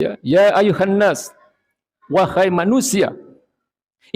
Ya ayuhan nas, wahai manusia,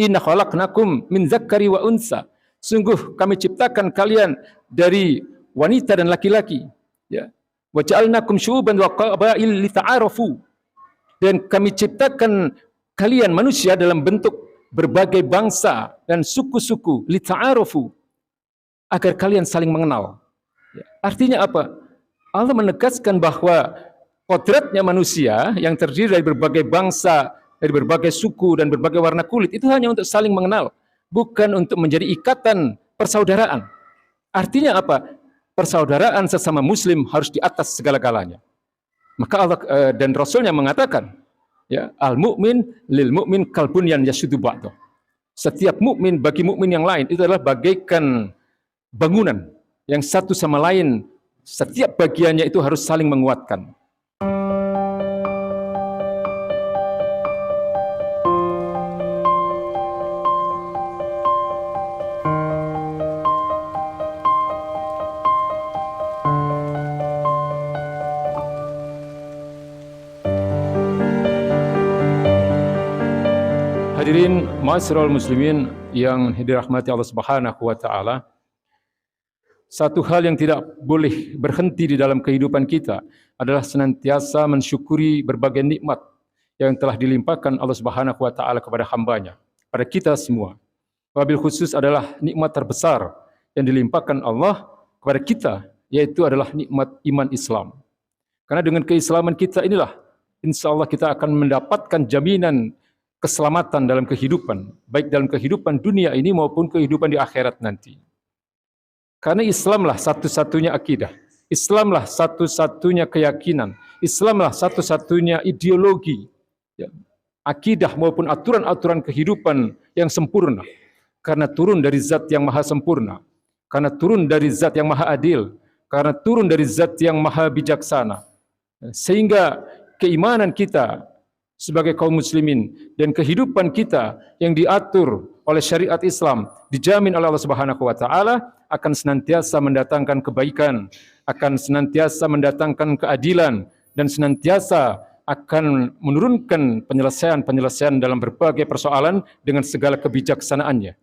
inna khalaqnakum min dzakari wa unsa. Sungguh kami ciptakan kalian dari wanita dan laki-laki. Ya. Wa ja'alnakum syu'uban wa qabail lita'arafu. Dan kami ciptakan kalian manusia dalam bentuk berbagai bangsa dan suku-suku, lita'arafu, agar kalian saling mengenal. Ya. Artinya apa? Allah menegaskan bahwa kodratnya manusia yang terdiri dari berbagai bangsa, dari berbagai suku dan berbagai warna kulit, itu hanya untuk saling mengenal, bukan untuk menjadi ikatan persaudaraan. Artinya apa? Persaudaraan sesama muslim harus di atas segala-galanya. Maka Allah dan Rasulnya mengatakan, ya, al-mu'min lil mu'min kalbunyan yasuddu ba'dahu. Setiap mukmin bagi mukmin yang lain itu adalah bagaikan bangunan yang satu sama lain, setiap bagiannya itu harus saling menguatkan. Hadirin ma'asyiral muslimin yang dirahmati Allah Subhanahu wa taala, satu hal yang tidak boleh berhenti di dalam kehidupan kita adalah senantiasa mensyukuri berbagai nikmat yang telah dilimpahkan Allah Subhanahu wa taala kepada hamba-Nya, pada kita semua. Wabil khusus adalah nikmat terbesar yang dilimpahkan Allah kepada kita, yaitu adalah nikmat iman Islam. Karena dengan keislaman kita inilah insya Allah kita akan mendapatkan jaminan keselamatan dalam kehidupan, baik dalam kehidupan dunia ini maupun kehidupan di akhirat nanti. Karena Islamlah satu-satunya akidah, Islamlah satu-satunya keyakinan, Islamlah satu-satunya ideologi, ya, akidah maupun aturan-aturan kehidupan yang sempurna. Karena turun dari zat yang maha sempurna, karena turun dari zat yang maha adil, karena turun dari zat yang maha bijaksana. Sehingga keimanan kita sebagai kaum muslimin dan kehidupan kita yang diatur oleh syariat Islam dijamin oleh Allah Subhanahu wa taala akan senantiasa mendatangkan kebaikan, akan senantiasa mendatangkan keadilan dan senantiasa akan menurunkan penyelesaian-penyelesaian dalam berbagai persoalan dengan segala kebijaksanaannya.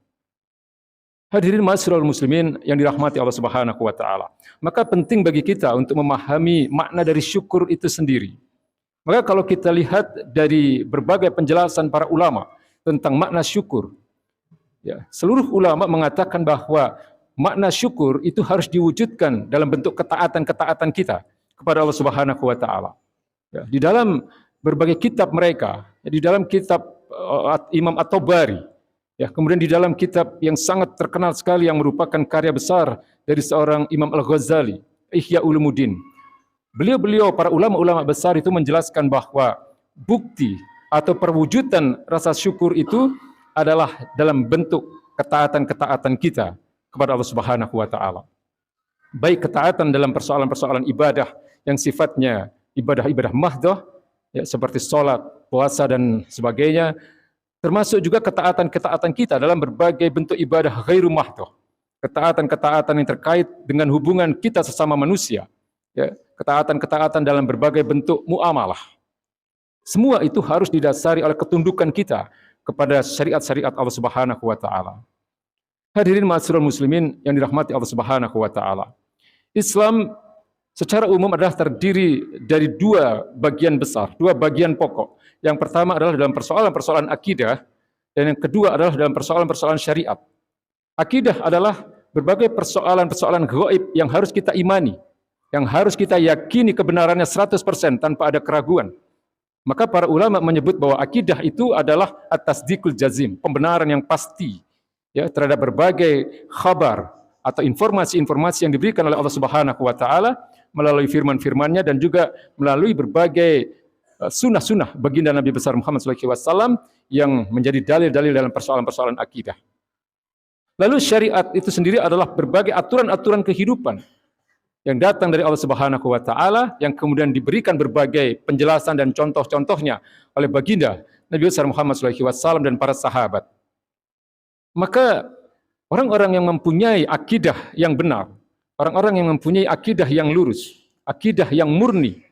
Hadirin ma'asyiral muslimin yang dirahmati Allah Subhanahu wa taala. Maka penting bagi kita untuk memahami makna dari syukur itu sendiri. Maka kalau kita lihat dari berbagai penjelasan para ulama tentang makna syukur, ya, seluruh ulama mengatakan bahwa makna syukur itu harus diwujudkan dalam bentuk ketaatan-ketaatan kita kepada Allah Subhanahu wa taala. Ya, di dalam berbagai kitab mereka, ya, di dalam kitab Imam At-Tabari, ya, kemudian di dalam kitab yang sangat terkenal sekali yang merupakan karya besar dari seorang Imam Al-Ghazali, Ihya Ulumuddin. Beliau-beliau para ulama-ulama besar itu menjelaskan bahwa bukti atau perwujudan rasa syukur itu adalah dalam bentuk ketaatan-ketaatan kita kepada Allah Subhanahu wa taala. Baik ketaatan dalam persoalan-persoalan ibadah yang sifatnya ibadah-ibadah mahdhah, ya, seperti salat, puasa dan sebagainya, termasuk juga ketaatan-ketaatan kita dalam berbagai bentuk ibadah ghairu mahdhah. Ketaatan-ketaatan yang terkait dengan hubungan kita sesama manusia, ya, ketaatan-ketaatan dalam berbagai bentuk muamalah. Semua itu harus didasari oleh ketundukan kita kepada syariat-syariat Allah Subhanahu wa taala. Hadirin ma'asyiral muslimin yang dirahmati Allah Subhanahu wa taala. Islam secara umum adalah terdiri dari dua bagian besar, dua bagian pokok. Yang pertama adalah dalam persoalan-persoalan akidah dan yang kedua adalah dalam persoalan-persoalan syariat. Akidah adalah berbagai persoalan-persoalan gaib yang harus kita imani, yang harus kita yakini kebenarannya 100% tanpa ada keraguan. Maka para ulama menyebut bahwa akidah itu adalah at-tasdiqul jazim, pembenaran yang pasti, ya, terhadap berbagai khabar atau informasi-informasi yang diberikan oleh Allah Subhanahu wa taala melalui firman-firman-Nya dan juga melalui berbagai sunnah-sunnah baginda Nabi besar Muhammad SAW yang menjadi dalil-dalil dalam persoalan-persoalan akidah. Lalu syariat itu sendiri adalah berbagai aturan-aturan kehidupan yang datang dari Allah Subhanahu wa taala yang kemudian diberikan berbagai penjelasan dan contoh-contohnya oleh baginda Nabi besar Muhammad SAW dan para sahabat. Maka orang-orang yang mempunyai akidah yang benar, orang-orang yang mempunyai akidah yang lurus, akidah yang murni,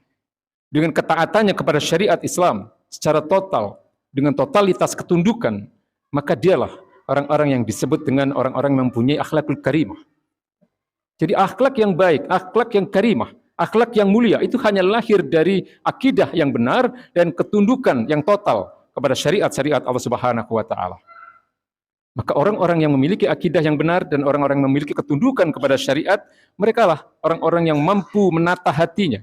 dengan ketaatannya kepada syariat Islam secara total, dengan totalitas ketundukan, maka dialah orang-orang yang disebut dengan orang-orang yang mempunyai akhlakul karimah. Jadi akhlak yang baik, akhlak yang karimah, akhlak yang mulia itu hanya lahir dari akidah yang benar dan ketundukan yang total kepada syariat-syariat Allah Subhanahu wa taala. Maka orang-orang yang memiliki akidah yang benar dan orang-orang yang memiliki ketundukan kepada syariat, merekalah orang-orang yang mampu menata hatinya.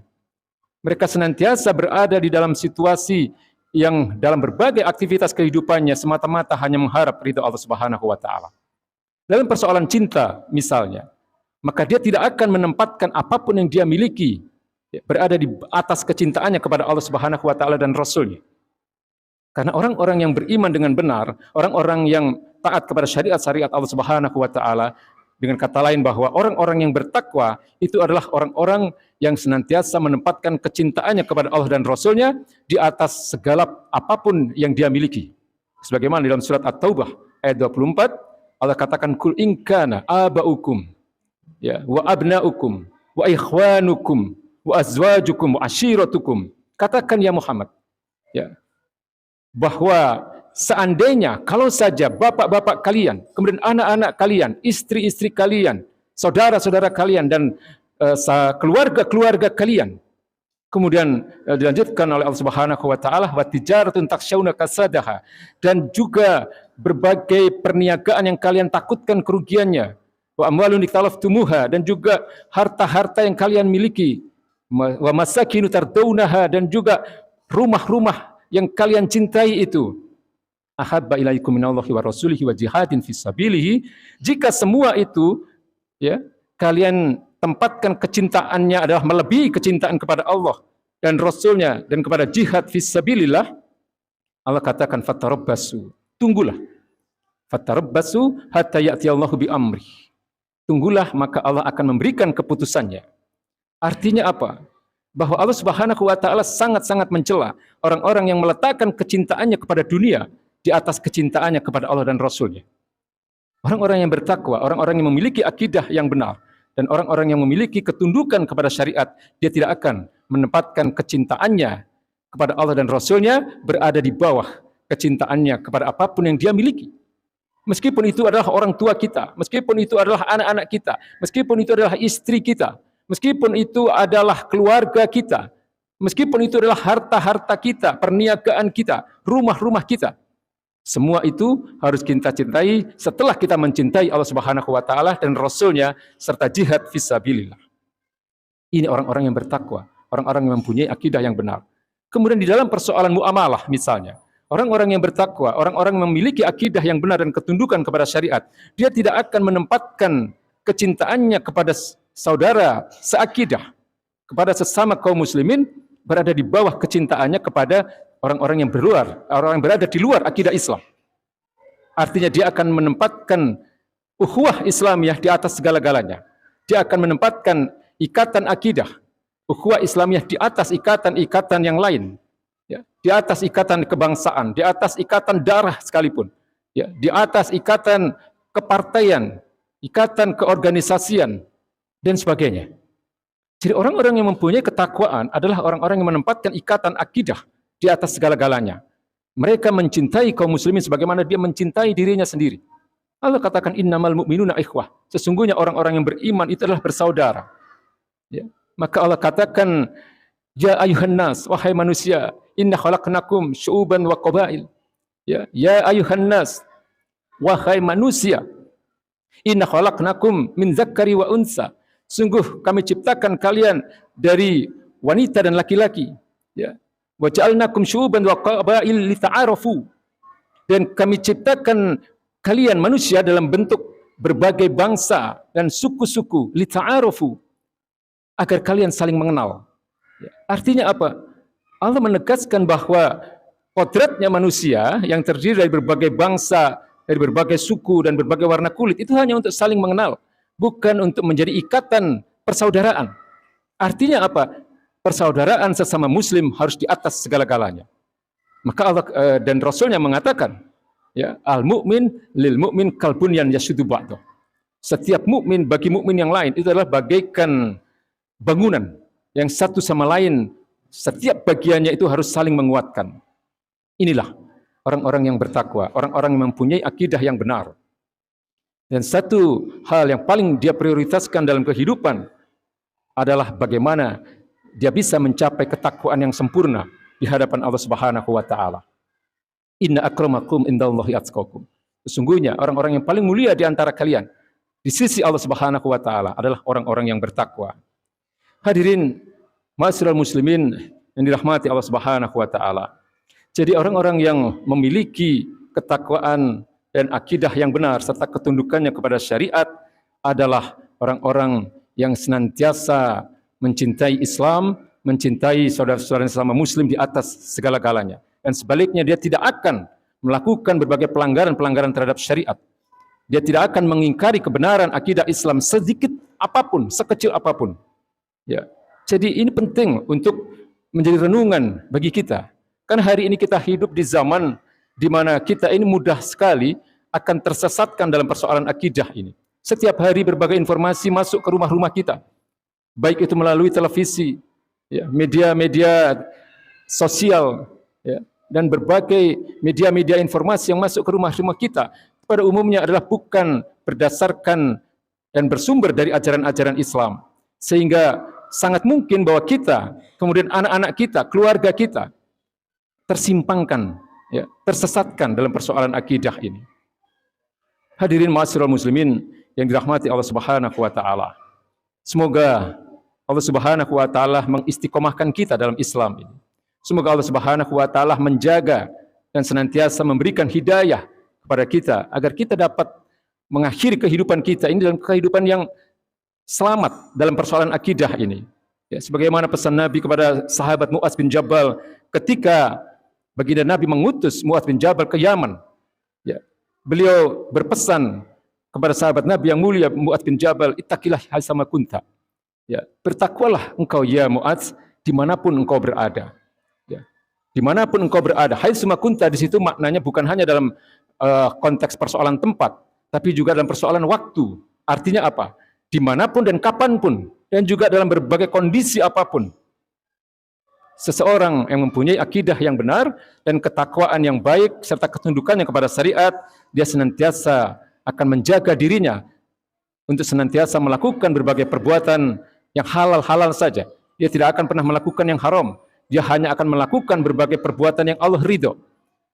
Mereka senantiasa berada di dalam situasi yang dalam berbagai aktivitas kehidupannya semata-mata hanya mengharap ridha Allah Subhanahu wa taala. Dalam persoalan cinta misalnya, maka dia tidak akan menempatkan apapun yang dia miliki berada di atas kecintaannya kepada Allah Subhanahu wa taala dan Rasul-Nya. Karena orang-orang yang beriman dengan benar, orang-orang yang taat kepada syariat-syariat Allah Subhanahu wa taala, dengan kata lain bahwa orang-orang yang bertakwa itu adalah orang-orang yang senantiasa menempatkan kecintaannya kepada Allah dan Rasul-Nya di atas segala apapun yang dia miliki. Sebagaimana dalam surat At-Taubah ayat 24, Allah katakan kul in kana abaukum ya wa abnaukum wa ikhwanukum wa azwajukum wa ashiratukum. Katakan ya Muhammad, ya, bahwa seandainya kalau saja bapak-bapak kalian, kemudian anak-anak kalian, istri-istri kalian, saudara-saudara kalian dan keluarga-keluarga kalian, kemudian dilanjutkan oleh Allah Subhanahu wa taala wa tijaratun takhshawna kasadaha, dan juga berbagai perniagaan yang kalian takutkan kerugiannya, wa amwalun iktalaftumuha, dan juga harta-harta yang kalian miliki, wa masakinu tardawnaha, dan juga rumah-rumah yang kalian cintai itu, ahabba ilaikum minallahi wa rasulihi wa jihadin fisabilihi. Jika semua itu ya kalian tempatkan kecintaannya adalah melebihi kecintaan kepada Allah dan Rasulnya dan kepada jihad fisabilillah, Allah katakan fatarabbasu, tunggulah, fatarabbasu hatta ya'tiyallahu bi amri, tunggulah maka Allah akan memberikan keputusannya. Artinya apa? Bahwa Allah Subhanahu wa taala sangat-sangat mencela orang-orang yang meletakkan kecintaannya kepada dunia di atas kecintaannya kepada Allah dan Rasul-Nya. Orang-orang yang bertakwa, orang-orang yang memiliki akidah yang benar, dan orang-orang yang memiliki ketundukan kepada syariat, dia tidak akan menempatkan kecintaannya kepada Allah dan Rasul-Nya berada di bawah kecintaannya kepada apapun yang dia miliki. Meskipun itu adalah orang tua kita, meskipun itu adalah anak-anak kita, meskipun itu adalah istri kita, meskipun itu adalah keluarga kita, meskipun itu adalah harta-harta kita, perniagaan kita, rumah-rumah kita. Semua itu harus kita cintai setelah kita mencintai Allah Subhanahu wa taala dan Rasul-Nya serta jihad fisabilillah. Ini orang-orang yang bertakwa, orang-orang yang mempunyai akidah yang benar. Kemudian di dalam persoalan muamalah misalnya, orang-orang yang bertakwa, orang-orang yang memiliki akidah yang benar dan ketundukan kepada syariat, dia tidak akan menempatkan kecintaannya kepada saudara seakidah, kepada sesama kaum muslimin berada di bawah kecintaannya kepada orang-orang yang orang yang berada di luar akidah Islam. Artinya dia akan menempatkan ukhuwah Islamiyah di atas segala-galanya. Dia akan menempatkan ikatan akidah, ukhuwah Islamiyah di atas ikatan-ikatan yang lain. Ya, di atas ikatan kebangsaan, di atas ikatan darah sekalipun. Ya, di atas ikatan kepartaian, ikatan keorganisasian, dan sebagainya. Jadi orang-orang yang mempunyai ketakwaan adalah orang-orang yang menempatkan ikatan akidah di atas segala-galanya. Mereka mencintai kaum muslimin sebagaimana dia mencintai dirinya sendiri. Allah katakan innamal mu'minuna ikhwah. Sesungguhnya orang-orang yang beriman itu adalah bersaudara. Ya. Maka Allah katakan ya ayuhan nas, wahai manusia, inna khalaqnakum syu'uban wa qabail. Ya ayuhan nas, wahai manusia, inna khalaqnakum min zakkari wa unsa. Sungguh kami ciptakan kalian dari wanita dan laki-laki. Ya. Wa ja'alnakum syu'uban wa qabail lita'arafu. Dan kami ciptakan kalian manusia dalam bentuk berbagai bangsa dan suku-suku, lita'arafu, agar kalian saling mengenal. Artinya apa? Allah menegaskan bahwa kodratnya manusia yang terdiri dari berbagai bangsa, dari berbagai suku dan berbagai warna kulit itu hanya untuk saling mengenal, bukan untuk menjadi ikatan persaudaraan. Artinya apa? Persaudaraan sesama muslim harus di atas segala-galanya. Maka Allah dan Rasulnya mengatakan, ya, al-mu'min lil mu'min kalbunyan yashuddu ba'dahu. Setiap mukmin bagi mukmin yang lain itu adalah bagaikan bangunan yang satu sama lain Setiap bagiannya itu harus saling menguatkan. Inilah orang-orang yang bertakwa, orang-orang yang mempunyai akidah yang benar. Dan satu hal yang paling dia prioritaskan dalam kehidupan adalah bagaimana dia bisa mencapai ketakwaan yang sempurna di hadapan Allah Subhanahu wa taala. Inna akramakum indallahi atqakum. Sesungguhnya orang-orang yang paling mulia di antara kalian di sisi Allah Subhanahu wa taala adalah orang-orang yang bertakwa. Hadirin ma'asyiral muslimin yang dirahmati Allah Subhanahu wa taala. Jadi orang-orang yang memiliki ketakwaan dan akidah yang benar serta ketundukannya kepada syariat adalah orang-orang yang senantiasa mencintai Islam, mencintai saudara-saudara sesama muslim di atas segala-galanya. Dan sebaliknya dia tidak akan melakukan berbagai pelanggaran-pelanggaran terhadap syariat. Dia tidak akan mengingkari kebenaran akidah Islam sedikit apapun, sekecil apapun. Ya. Jadi ini penting untuk menjadi renungan bagi kita. Karena hari ini kita hidup di zaman di mana kita ini mudah sekali akan tersesatkan dalam persoalan akidah ini. Setiap hari berbagai informasi masuk ke rumah-rumah kita. Baik itu melalui televisi, ya, media-media sosial, ya, dan berbagai media-media informasi yang masuk ke rumah-rumah kita pada umumnya adalah bukan berdasarkan dan bersumber dari ajaran-ajaran Islam. Sehingga sangat mungkin bahwa kita, kemudian anak-anak kita, keluarga kita tersimpangkan, ya, tersesatkan dalam persoalan akidah ini. Hadirin ma'asyiral muslimin yang dirahmati Allah Subhanahu wa taala. Semoga Allah Subhanahu wa taala mengistiqomahkan kita dalam Islam ini. Semoga Allah Subhanahu wa taala menjaga dan senantiasa memberikan hidayah kepada kita agar kita dapat mengakhiri kehidupan kita ini dalam kehidupan yang selamat dalam persoalan akidah ini. Ya, sebagaimana pesan Nabi kepada sahabat Mu'adz bin Jabal ketika baginda Nabi mengutus Mu'adz bin Jabal ke Yaman. Ya, beliau berpesan kepada sahabat Nabi yang mulia Mu'adz bin Jabal, ittaqillah haitsama kunta. Ya, bertakwalah engkau ya Mu'adz dimanapun engkau berada. Ya, dimanapun engkau berada. Haitsama kunta di situ maknanya bukan hanya dalam konteks persoalan tempat, tapi juga dalam persoalan waktu. Artinya apa? Dimanapun dan kapanpun, dan juga dalam berbagai kondisi apapun. Seseorang yang mempunyai akidah yang benar dan ketakwaan yang baik serta ketundukannya kepada syariat, dia senantiasa akan menjaga dirinya untuk senantiasa melakukan berbagai perbuatan yang halal-halal saja. Dia tidak akan pernah melakukan yang haram. Dia hanya akan melakukan berbagai perbuatan yang Allah ridho.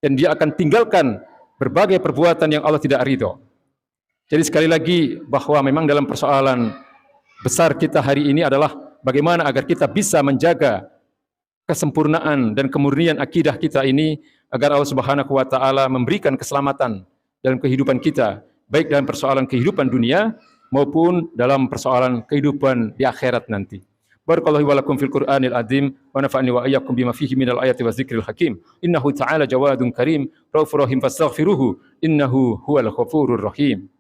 Dan dia akan tinggalkan berbagai perbuatan yang Allah tidak ridho. Jadi sekali lagi bahwa memang dalam persoalan besar kita hari ini adalah bagaimana agar kita bisa menjaga kesempurnaan dan kemurnian akidah kita ini agar Allah Subhanahu wa taala memberikan keselamatan dalam kehidupan kita, baik dalam persoalan kehidupan dunia maupun dalam persoalan kehidupan di akhirat nanti. Barakallahu wa lakum fil Qur'anil azim wa nafa'ani wa iyyakum bima fihi minal ayati wa dzikril hakim. Innahu ta'ala jawadun karim, raufur rahim fastaghfiruhu innahu huwal ghafurur rahim.